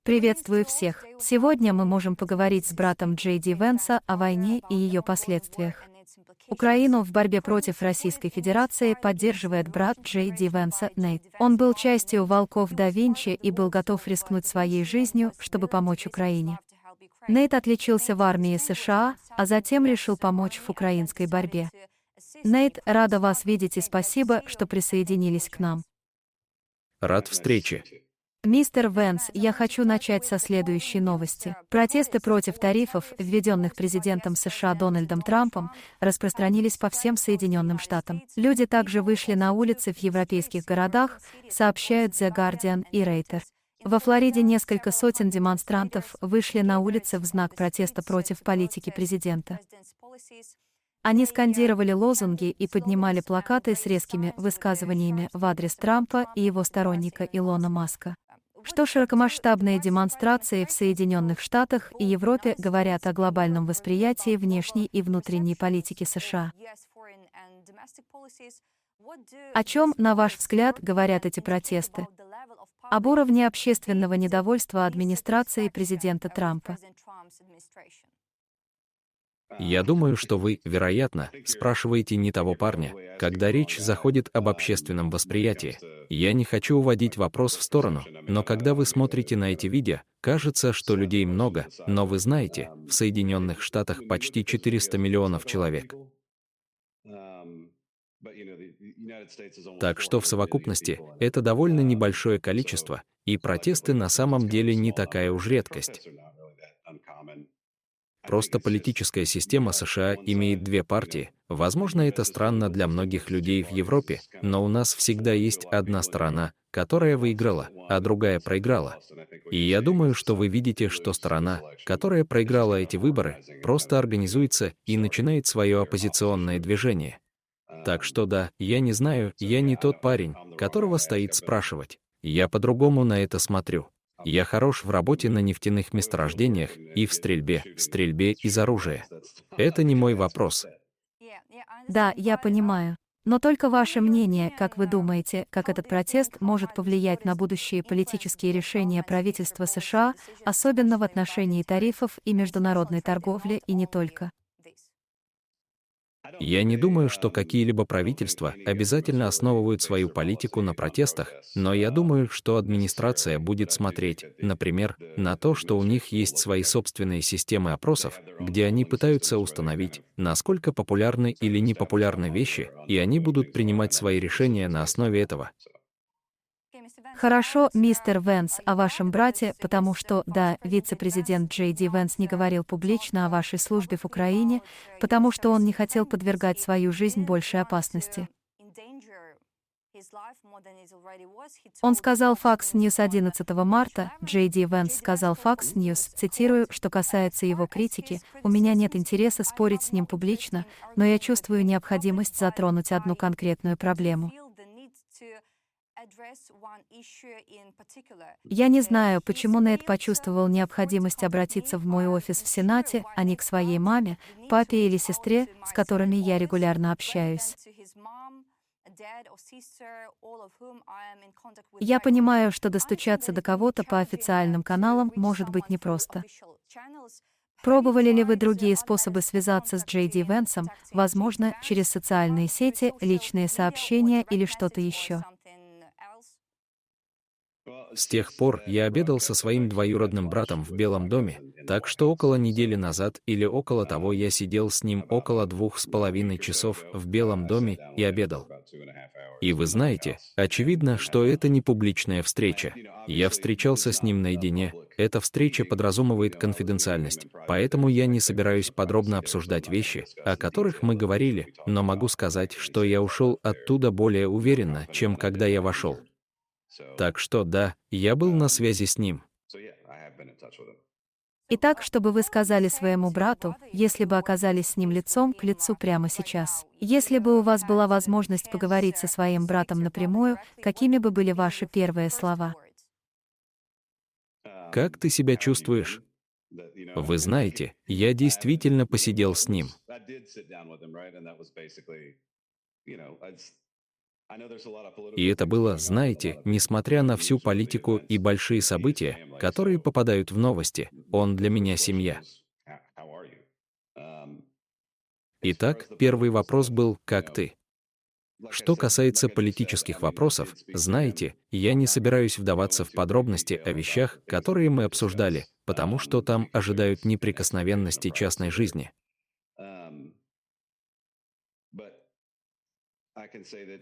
Приветствую всех. Сегодня мы можем поговорить с братом Джей Ди Венса о войне и ее последствиях. Украину в борьбе против Российской Федерации поддерживает брат Джей Ди Венса Нейт. Он был частью «Волков да Винчи» и был готов рискнуть своей жизнью, чтобы помочь Украине. Нейт отличился в армии США, а затем решил помочь в украинской борьбе. Нейт, рада вас видеть и спасибо, что присоединились к нам. Рад встрече. Мистер Венс, я хочу начать со следующей новости. Протесты против тарифов, введенных президентом США Дональдом Трампом, распространились по всем Соединенным Штатам. Люди также вышли на улицы в европейских городах, сообщают The Guardian и Reuters. Во Флориде несколько сотен демонстрантов вышли на улицы в знак протеста против политики президента. Они скандировали лозунги и поднимали плакаты с резкими высказываниями в адрес Трампа и его сторонника Илона Маска. Что широкомасштабные демонстрации в Соединенных Штатах и Европе говорят о глобальном восприятии внешней и внутренней политики США. О чем, на ваш взгляд, говорят эти протесты? Об уровне общественного недовольства администрацией президента Трампа. Я думаю, что вы, вероятно, спрашиваете не того парня, когда речь заходит об общественном восприятии. Я не хочу уводить вопрос в сторону, но когда вы смотрите на эти видео, кажется, что людей много, но вы знаете, в Соединенных Штатах почти 400 миллионов человек. Так что в совокупности это довольно небольшое количество, и протесты на самом деле не такая уж редкость. Просто политическая система США имеет две партии. Возможно, это странно для многих людей в Европе, но у нас всегда есть одна сторона, которая выиграла, а другая проиграла. И я думаю, что вы видите, что сторона, которая проиграла эти выборы, просто организуется и начинает свое оппозиционное движение. Так что да, я не знаю, я не тот парень, которого стоит спрашивать. Я по-другому на это смотрю. Я хорош в работе на нефтяных месторождениях и в стрельбе из оружия. Это не мой вопрос. Да, я понимаю. Но только ваше мнение, как вы думаете, как этот протест может повлиять на будущие политические решения правительства США, особенно в отношении тарифов и международной торговли, и не только? Я не думаю, что какие-либо правительства обязательно основывают свою политику на протестах, но я думаю, что администрация будет смотреть, например, на то, что у них есть свои собственные системы опросов, где они пытаются установить, насколько популярны или непопулярны вещи, и они будут принимать свои решения на основе этого. Хорошо, мистер Венс, о вашем брате, потому что, да, вице-президент Джей Ди Венс не говорил публично о вашей службе в Украине, потому что он не хотел подвергать свою жизнь большей опасности. Он сказал Fox News 11 марта, Джей Ди Венс сказал Fox News, цитирую, что касается его критики, «У меня нет интереса спорить с ним публично, но я чувствую необходимость затронуть одну конкретную проблему». Я не знаю, почему Нейт почувствовал необходимость обратиться в мой офис в Сенате, а не к своей маме, папе или сестре, с которыми я регулярно общаюсь. Я понимаю, что достучаться до кого-то по официальным каналам может быть непросто. Пробовали ли вы другие способы связаться с Джей Ди Венсом, возможно, через социальные сети, личные сообщения или что-то еще? С тех пор я обедал со своим двоюродным братом в Белом доме, так что около недели назад или около того я сидел с ним около 2,5 часов в Белом доме и обедал. И вы знаете, очевидно, что это не публичная встреча. Я встречался с ним наедине. Эта встреча подразумевает конфиденциальность, поэтому я не собираюсь подробно обсуждать вещи, о которых мы говорили, но могу сказать, что я ушел оттуда более уверенно, чем когда я вошел. Так что да, я был на связи с ним. Итак, чтобы вы сказали своему брату, если бы оказались с ним лицом к лицу прямо сейчас. Если бы у вас была возможность поговорить со своим братом напрямую, какими бы были ваши первые слова? Как ты себя чувствуешь? Вы знаете, я действительно посидел с ним. И это было, знаете, несмотря на всю политику и большие события, которые попадают в новости, он для меня семья. Итак, первый вопрос был «Как ты?». Что касается политических вопросов, знаете, я не собираюсь вдаваться в подробности о вещах, которые мы обсуждали, потому что там ожидают неприкосновенности частной жизни.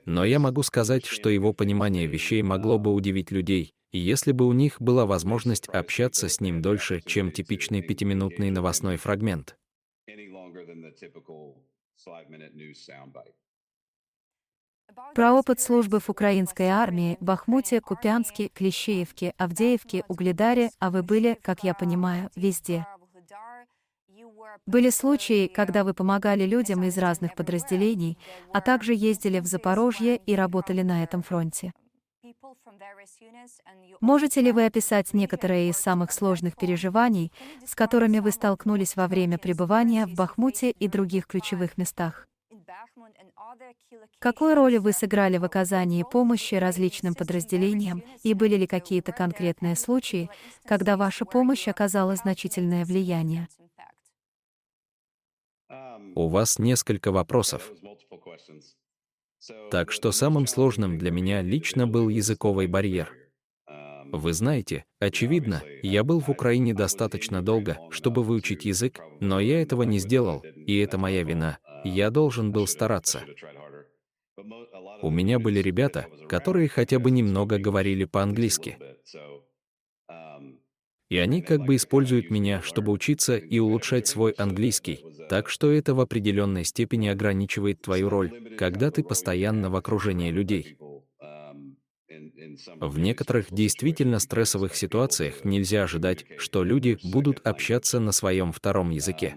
Но я могу сказать, что его понимание вещей могло бы удивить людей, если бы у них была возможность общаться с ним дольше, чем типичный пятиминутный новостной фрагмент. Про опыт службы в украинской армии, Бахмуте, Купянске, Клещеевке, Авдеевке, Угледаре, а вы были, как я понимаю, везде. Были случаи, когда вы помогали людям из разных подразделений, а также ездили в Запорожье и работали на этом фронте. Можете ли вы описать некоторые из самых сложных переживаний, с которыми вы столкнулись во время пребывания в Бахмуте и других ключевых местах? Какую роль вы сыграли в оказании помощи различным подразделениям, и были ли какие-то конкретные случаи, когда ваша помощь оказала значительное влияние? У вас несколько вопросов. Так что самым сложным для меня лично был языковой барьер. Вы знаете, очевидно, я был в Украине достаточно долго, чтобы выучить язык, но я этого не сделал, и это моя вина. Я должен был стараться. У меня были ребята, которые хотя бы немного говорили по-английски. И они как бы используют меня, чтобы учиться и улучшать свой английский. Так что это в определенной степени ограничивает твою роль, когда ты постоянно в окружении людей. В некоторых действительно стрессовых ситуациях нельзя ожидать, что люди будут общаться на своем втором языке.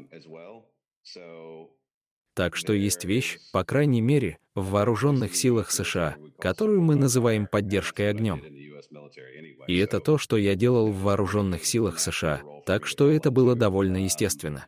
Так что есть вещь, по крайней мере, в вооруженных силах США, которую мы называем поддержкой огнем. И это то, что я делал в вооруженных силах США, так что это было довольно естественно.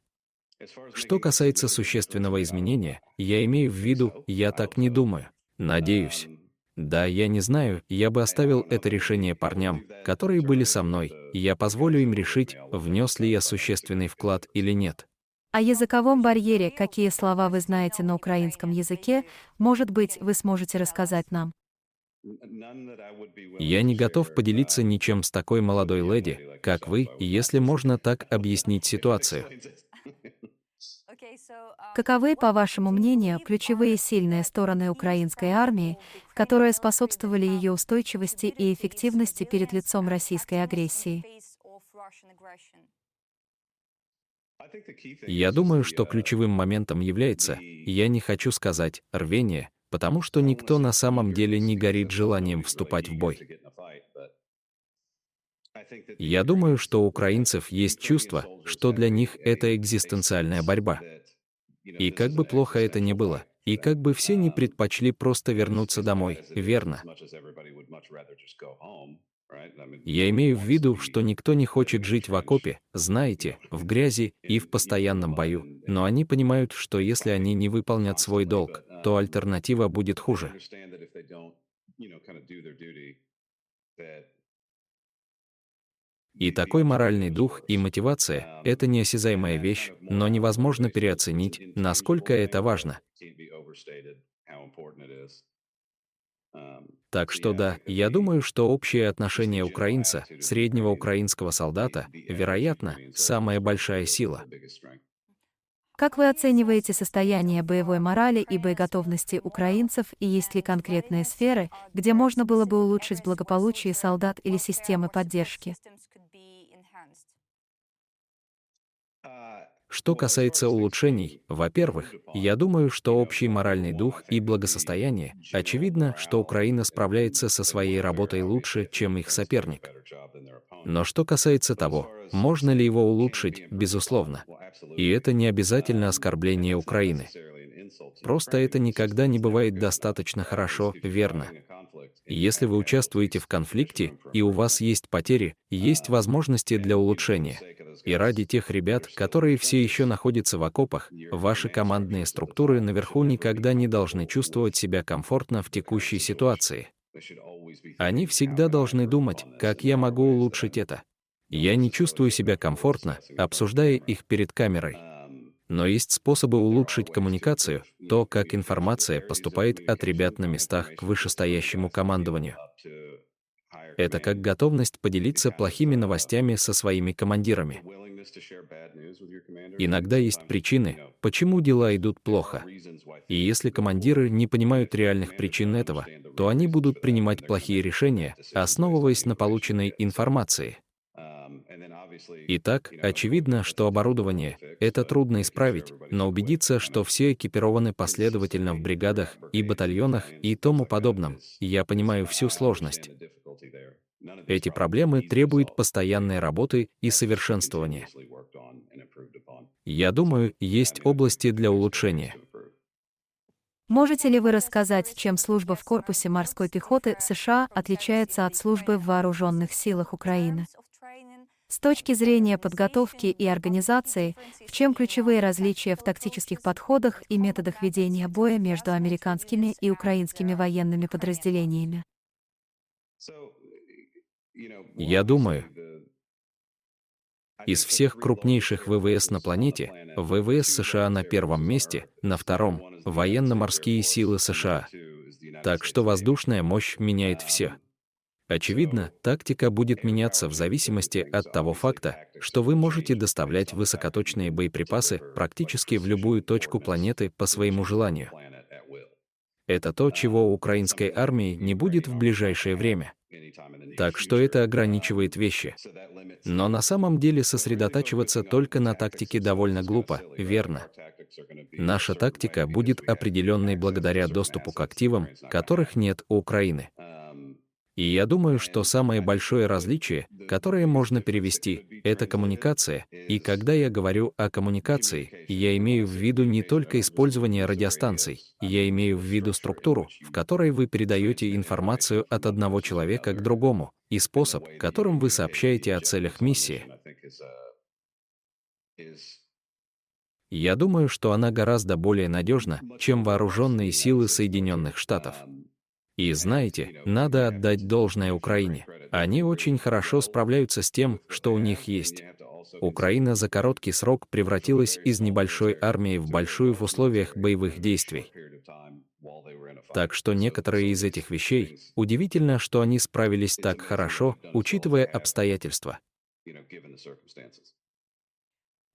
Что касается существенного изменения, я имею в виду, я так не думаю. Надеюсь. Да, я не знаю, я бы оставил это решение парням, которые были со мной, и я позволю им решить, внес ли я существенный вклад или нет. О языковом барьере, какие слова вы знаете на украинском языке, может быть, вы сможете рассказать нам? Я не готов поделиться ничем с такой молодой леди, как вы, если можно так объяснить ситуацию. Каковы, по вашему мнению, ключевые сильные стороны украинской армии, которые способствовали ее устойчивости и эффективности перед лицом российской агрессии? Я думаю, что ключевым моментом является, я не хочу сказать, рвение, потому что никто на самом деле не горит желанием вступать в бой. Я думаю, что у украинцев есть чувство, что для них это экзистенциальная борьба. И как бы плохо это ни было, и как бы все не предпочли просто вернуться домой, верно? Я имею в виду, что никто не хочет жить в окопе, знаете, в грязи и в постоянном бою, но они понимают, что если они не выполнят свой долг, то альтернатива будет хуже. И такой моральный дух и мотивация — это неосязаемая вещь, но невозможно переоценить, насколько это важно. Так что да, я думаю, что общее отношение украинца, среднего украинского солдата, вероятно, самая большая сила. Как вы оцениваете состояние боевой морали и боеготовности украинцев, и есть ли конкретные сферы, где можно было бы улучшить благополучие солдат или системы поддержки? Что касается улучшений, во-первых, я думаю, что общий моральный дух и благосостояние, очевидно, что Украина справляется со своей работой лучше, чем их соперник. Но что касается того, можно ли его улучшить, безусловно. И это не обязательно оскорбление Украины. Просто это никогда не бывает достаточно хорошо, верно? Если вы участвуете в конфликте, и у вас есть потери, есть возможности для улучшения. И ради тех ребят, которые все еще находятся в окопах, ваши командные структуры наверху никогда не должны чувствовать себя комфортно в текущей ситуации. Они всегда должны думать, как я могу улучшить это. Я не чувствую себя комфортно, обсуждая их перед камерой. Но есть способы улучшить коммуникацию, то, как информация поступает от ребят на местах к вышестоящему командованию. Это как готовность поделиться плохими новостями со своими командирами. Иногда есть причины, почему дела идут плохо. И если командиры не понимают реальных причин этого, то они будут принимать плохие решения, основываясь на полученной информации. Итак, очевидно, что оборудование — это трудно исправить, но убедиться, что все экипированы последовательно в бригадах и батальонах и тому подобном, я понимаю всю сложность. Эти проблемы требуют постоянной работы и совершенствования. Я думаю, есть области для улучшения. Можете ли вы рассказать, чем служба в корпусе морской пехоты США отличается от службы в вооруженных силах Украины? С точки зрения подготовки и организации, в чем ключевые различия в тактических подходах и методах ведения боя между американскими и украинскими военными подразделениями? Я думаю, из всех крупнейших ВВС на планете, ВВС США на первом месте, на втором — военно-морские силы США. Так что воздушная мощь меняет все. Очевидно, тактика будет меняться в зависимости от того факта, что вы можете доставлять высокоточные боеприпасы практически в любую точку планеты по своему желанию. Это то, чего у украинской армии не будет в ближайшее время. Так что это ограничивает вещи. Но на самом деле сосредотачиваться только на тактике довольно глупо, верно? Наша тактика будет определенной благодаря доступу к активам, которых нет у Украины. И я думаю, что самое большое различие, которое можно перевести, это коммуникация. И когда я говорю о коммуникации, я имею в виду не только использование радиостанций, я имею в виду структуру, в которой вы передаете информацию от одного человека к другому, и способ, которым вы сообщаете о целях миссии. Я думаю, что она гораздо более надежна, чем вооруженные силы Соединенных Штатов. И знаете, надо отдать должное Украине. Они очень хорошо справляются с тем, что у них есть. Украина за короткий срок превратилась из небольшой армии в большую в условиях боевых действий. Так что некоторые из этих вещей, удивительно, что они справились так хорошо, учитывая обстоятельства.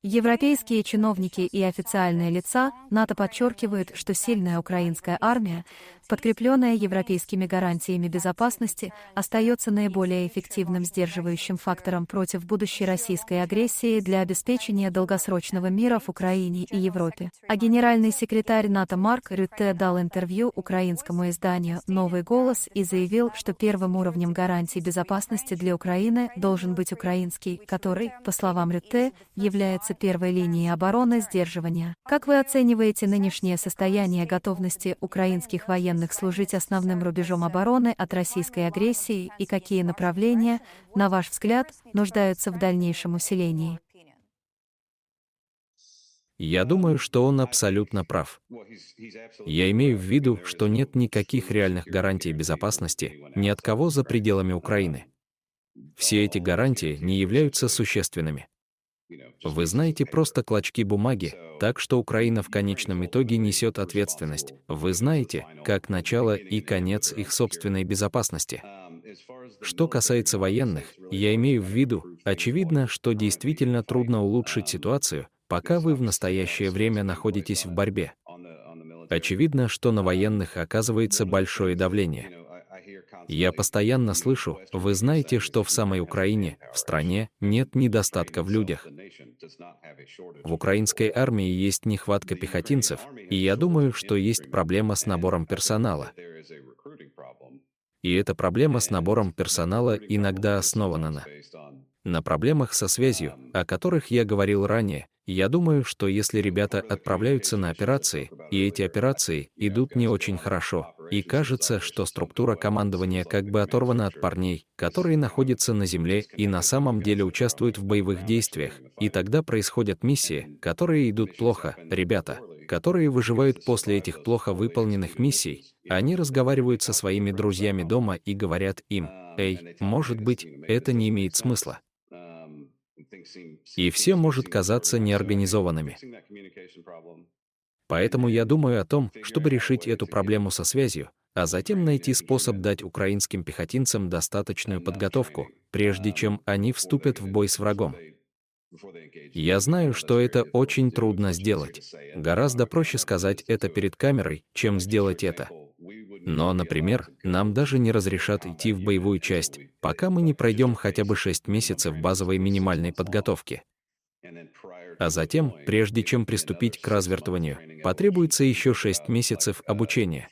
Европейские чиновники и официальные лица НАТО подчеркивают, что сильная украинская армия, подкрепленная европейскими гарантиями безопасности, остается наиболее эффективным сдерживающим фактором против будущей российской агрессии для обеспечения долгосрочного мира в Украине и Европе. А генеральный секретарь НАТО Марк Рютте дал интервью украинскому изданию «Новый голос» и заявил, что первым уровнем гарантий безопасности для Украины должен быть украинский, который, по словам Рютте, является первой линией обороны сдерживания. Как вы оцениваете нынешнее состояние готовности украинских военных служить основным рубежом обороны от российской агрессии и какие направления, на ваш взгляд, нуждаются в дальнейшем усилении? Я думаю, что он абсолютно прав. Я имею в виду, что нет никаких реальных гарантий безопасности ни от кого за пределами Украины. Все эти гарантии не являются существенными. Вы знаете, просто клочки бумаги, так что Украина в конечном итоге несет ответственность. Вы знаете, как начало и конец их собственной безопасности. Что касается военных, я имею в виду, очевидно, что действительно трудно улучшить ситуацию, пока вы в настоящее время находитесь в борьбе. Очевидно, что на военных оказывается большое давление. Я постоянно слышу, вы знаете, что в самой Украине, в стране, нет недостатка в людях. В украинской армии есть нехватка пехотинцев, и я думаю, что есть проблема с набором персонала. И эта проблема с набором персонала иногда основана на проблемах со связью, о которых я говорил ранее. Я думаю, что если ребята отправляются на операции, и эти операции идут не очень хорошо, И кажется, что структура командования как бы оторвана от парней, которые находятся на земле и на самом деле участвуют в боевых действиях. И тогда происходят миссии, которые идут плохо. Ребята, которые выживают после этих плохо выполненных миссий, они разговаривают со своими друзьями дома и говорят им: «Эй, может быть, это не имеет смысла». И все может казаться неорганизованными. Поэтому я думаю о том, чтобы решить эту проблему со связью, а затем найти способ дать украинским пехотинцам достаточную подготовку, прежде чем они вступят в бой с врагом. Я знаю, что это очень трудно сделать. Гораздо проще сказать это перед камерой, чем сделать это. Но, например, нам даже не разрешат идти в боевую часть, пока мы не пройдем хотя бы 6 месяцев базовой минимальной подготовки. А затем, прежде чем приступить к развертыванию, потребуется еще 6 месяцев обучения.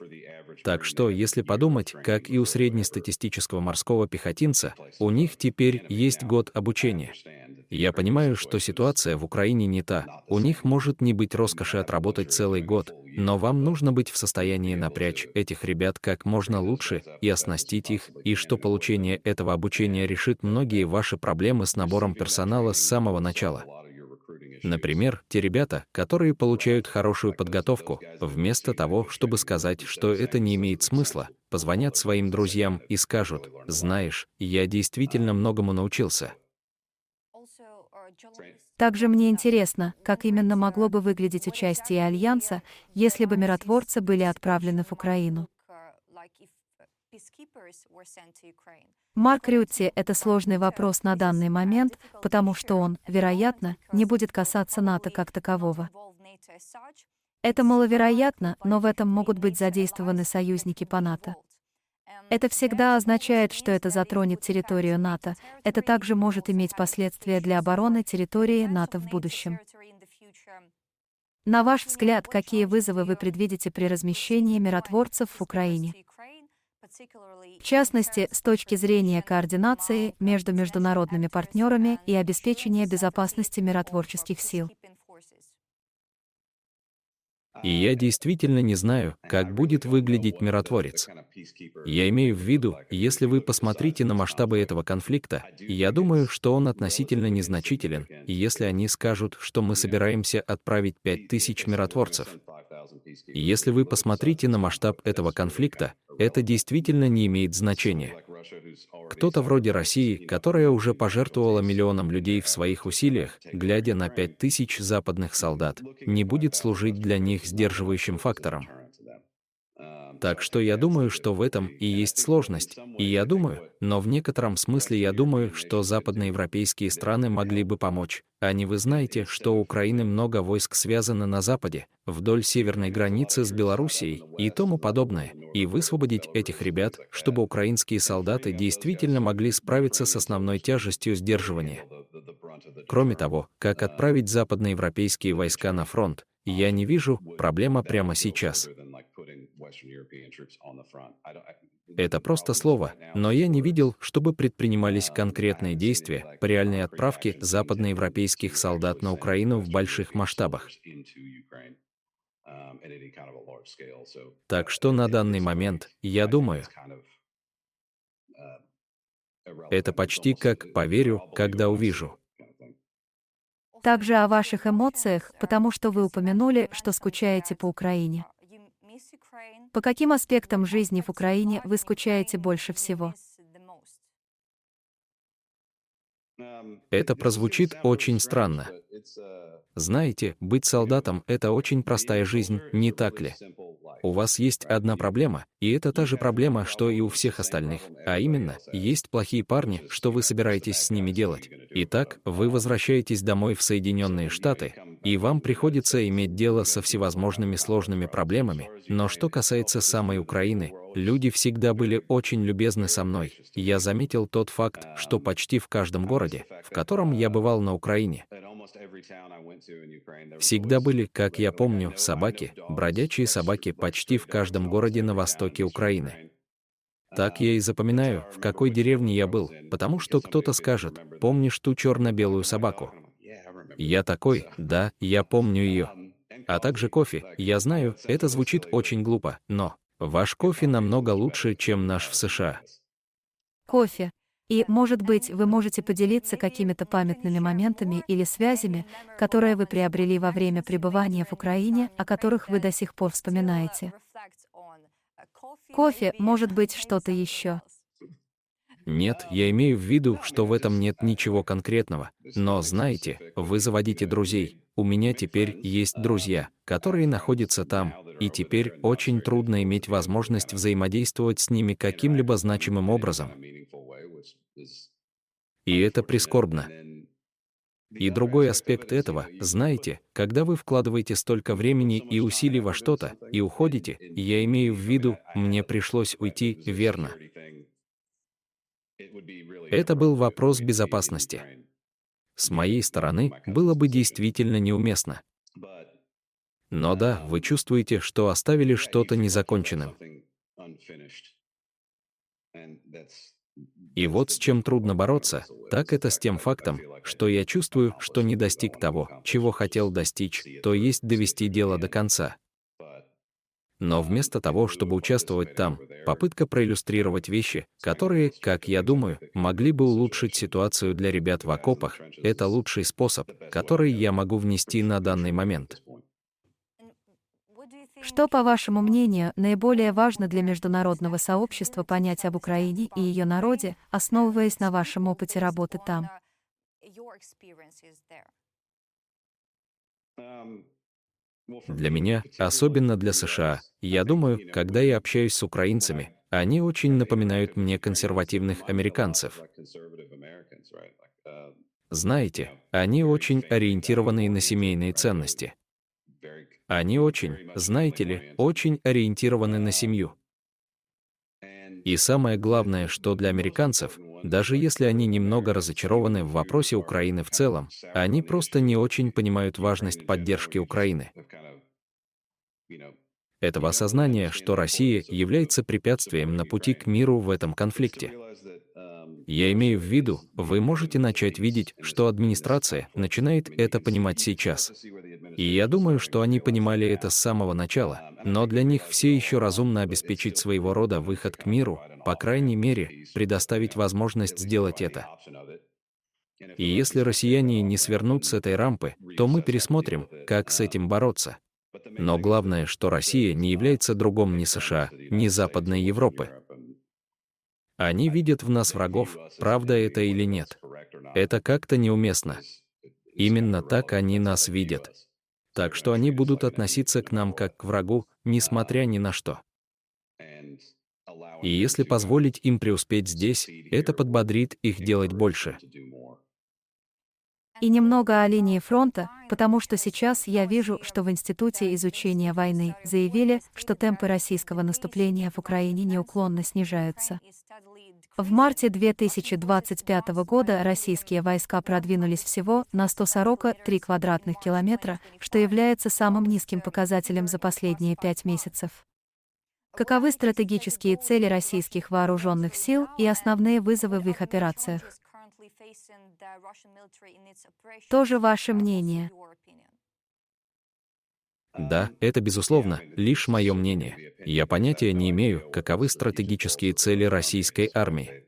Так что, если подумать, как и у среднестатистического морского пехотинца, у них теперь есть год обучения. Я понимаю, что ситуация в Украине не та, у них может не быть роскоши отработать целый год, но вам нужно быть в состоянии напрячь этих ребят как можно лучше и оснастить их, и что получение этого обучения решит многие ваши проблемы с набором персонала с самого начала. Например, те ребята, которые получают хорошую подготовку, вместо того, чтобы сказать, что это не имеет смысла, позвонят своим друзьям и скажут: «Знаешь, я действительно многому научился». Также мне интересно, как именно могло бы выглядеть участие Альянса, если бы миротворцы были отправлены в Украину. Марк Рютте — это сложный вопрос на данный момент, потому что он, вероятно, не будет касаться НАТО как такового. Это маловероятно, но в этом могут быть задействованы союзники по НАТО. Это всегда означает, что это затронет территорию НАТО. Это также может иметь последствия для обороны территории НАТО в будущем. На ваш взгляд, какие вызовы вы предвидите при размещении миротворцев в Украине? В частности, с точки зрения координации между международными партнерами и обеспечения безопасности миротворческих сил. И я действительно не знаю, как будет выглядеть миротворец. Я имею в виду, если вы посмотрите на масштабы этого конфликта, я думаю, что он относительно незначителен, и если они скажут, что мы собираемся отправить 5000 миротворцев. И если вы посмотрите на масштаб этого конфликта, это действительно не имеет значения. Кто-то вроде России, которая уже пожертвовала миллионам людей в своих усилиях, глядя на 5000 западных солдат, не будет служить для них сдерживающим фактором. Так что я думаю, что в этом и есть сложность. И я думаю, но в некотором смысле я думаю, что западноевропейские страны могли бы помочь. Вы знаете, что у Украины много войск связано на Западе, вдоль северной границы с Белоруссией и тому подобное, и высвободить этих ребят, чтобы украинские солдаты действительно могли справиться с основной тяжестью сдерживания. Кроме того, как отправить западноевропейские войска на фронт, я не вижу проблемы прямо сейчас. Это просто слово, но я не видел, чтобы предпринимались конкретные действия по реальной отправке западноевропейских солдат на Украину в больших масштабах. Так что на данный момент, я думаю, это почти как «поверю, когда увижу». Также о ваших эмоциях, потому что вы упомянули, что скучаете по Украине. По каким аспектам жизни в Украине вы скучаете больше всего? Это прозвучит очень странно. Знаете, быть солдатом — это очень простая жизнь, не так ли? У вас есть одна проблема, и это та же проблема, что и у всех остальных, а именно, есть плохие парни, что вы собираетесь с ними делать. Итак, вы возвращаетесь домой в Соединенные Штаты, и вам приходится иметь дело со всевозможными сложными проблемами, но что касается самой Украины, люди всегда были очень любезны со мной. Я заметил тот факт, что почти в каждом городе, в котором я бывал на Украине, всегда были, как я помню, собаки, бродячие собаки почти в каждом городе на востоке Украины. Так я и запоминаю, в какой деревне я был, потому что кто-то скажет: «Помнишь ту черно-белую собаку?» Я такой: «Да, я помню ее». А также кофе. Я знаю, это звучит очень глупо, но Ваш кофе намного лучше, чем наш в США. Кофе. И, может быть, вы можете поделиться какими-то памятными моментами или связями, которые вы приобрели во время пребывания в Украине, о которых вы до сих пор вспоминаете. Кофе, может быть, что-то еще. Нет, я имею в виду, что в этом нет ничего конкретного. Но знаете, вы заводите друзей. У меня теперь есть друзья, которые находятся там, и теперь очень трудно иметь возможность взаимодействовать с ними каким-либо значимым образом. И это прискорбно. И другой аспект этого, знаете, когда вы вкладываете столько времени и усилий во что-то, и уходите, я имею в виду, мне пришлось уйти, верно? Это был вопрос безопасности. С моей стороны, было бы действительно неуместно. Но да, вы чувствуете, что оставили что-то незаконченным. И вот с чем трудно бороться, так это с тем фактом, что я чувствую, что не достиг того, чего хотел достичь, то есть довести дело до конца. Но вместо того, чтобы участвовать там, попытка проиллюстрировать вещи, которые, как я думаю, могли бы улучшить ситуацию для ребят в окопах, это лучший способ, который я могу внести на данный момент. Что, по вашему мнению, наиболее важно для международного сообщества понять об Украине и ее народе, основываясь на вашем опыте работы там? Для меня, особенно для США, я думаю, когда я общаюсь с украинцами, они очень напоминают мне консервативных американцев. Знаете, они очень ориентированы на семейные ценности. Они очень, знаете ли, очень ориентированы на семью. И самое главное, что для американцев, даже если они немного разочарованы в вопросе Украины в целом, они просто не очень понимают важность поддержки Украины. Этого осознания, что Россия является препятствием на пути к миру в этом конфликте. Я имею в виду, вы можете начать видеть, что администрация начинает это понимать сейчас. И я думаю, что они понимали это с самого начала, но для них все еще разумно обеспечить своего рода выход к миру, по крайней мере, предоставить возможность сделать это. И если россияне не свернут с этой рампы, то мы пересмотрим, как с этим бороться. Но главное, что Россия не является другом ни США, ни Западной Европы. Они видят в нас врагов, правда это или нет. Это как-то неуместно. Именно так они нас видят. Так что они будут относиться к нам как к врагу, несмотря ни на что. И если позволить им преуспеть здесь, это подбодрит их делать больше. И немного о линии фронта, потому что сейчас я вижу, что в Институте изучения войны заявили, что темпы российского наступления в Украине неуклонно снижаются. В марте 2025 года российские войска продвинулись всего на 143 квадратных километра, что является самым низким показателем за последние 5 месяцев. Каковы стратегические цели российских вооруженных сил и основные вызовы в их операциях? Тоже ваше мнение. Да, это безусловно, лишь мое мнение. Я понятия не имею, каковы стратегические цели российской армии.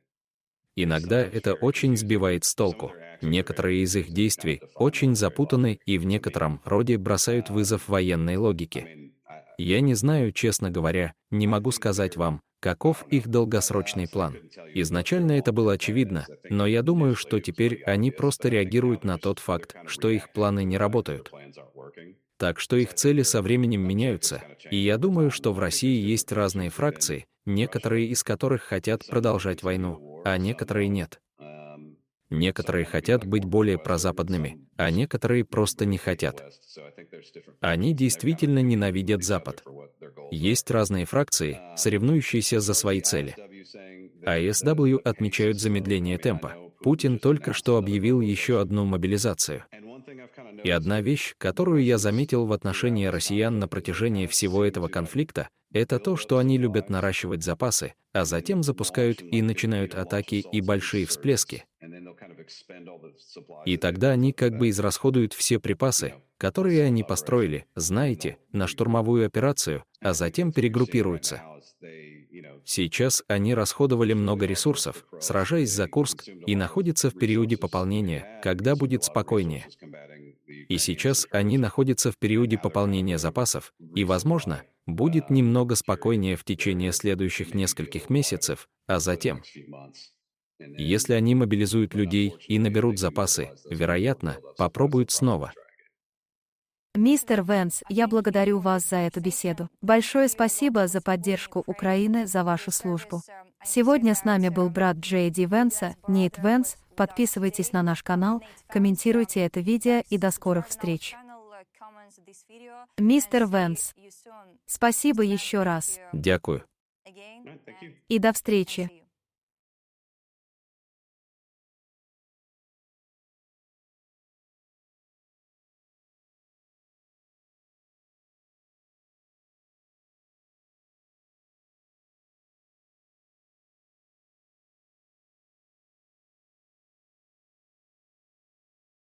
Иногда это очень сбивает с толку. Некоторые из их действий очень запутаны и в некотором роде бросают вызов военной логике. Я не знаю, честно говоря, не могу сказать вам, каков их долгосрочный план. Изначально это было очевидно, но я думаю, что теперь они просто реагируют на тот факт, что их планы не работают. Так что их цели со временем меняются, и я думаю, что в России есть разные фракции, некоторые из которых хотят продолжать войну, а некоторые нет. Некоторые хотят быть более прозападными, а некоторые просто не хотят. Они действительно ненавидят Запад. Есть разные фракции, соревнующиеся за свои цели. АСW отмечают замедление темпа. Путин только что объявил еще одну мобилизацию. И одна вещь, которую я заметил в отношении россиян на протяжении всего этого конфликта, Это то, что они любят наращивать запасы, а затем запускают и начинают атаки и большие всплески. И тогда они как бы израсходуют все припасы, которые они построили, знаете, на штурмовую операцию, а затем перегруппируются. Сейчас они расходовали много ресурсов, сражаясь за Курск, и находятся в периоде пополнения, когда будет спокойнее. И сейчас они находятся в периоде пополнения запасов, и, возможно, будет немного спокойнее в течение следующих нескольких месяцев, а затем, если они мобилизуют людей и наберут запасы, вероятно, попробуют снова. Мистер Венс, я благодарю вас за эту беседу. Большое спасибо за поддержку Украины, за вашу службу. Сегодня с нами был брат Джей Ди Венса, Нейт Венс. Подписывайтесь на наш канал, комментируйте это видео и до скорых встреч. Мистер Венс, спасибо еще раз. Дякую. И до встречи.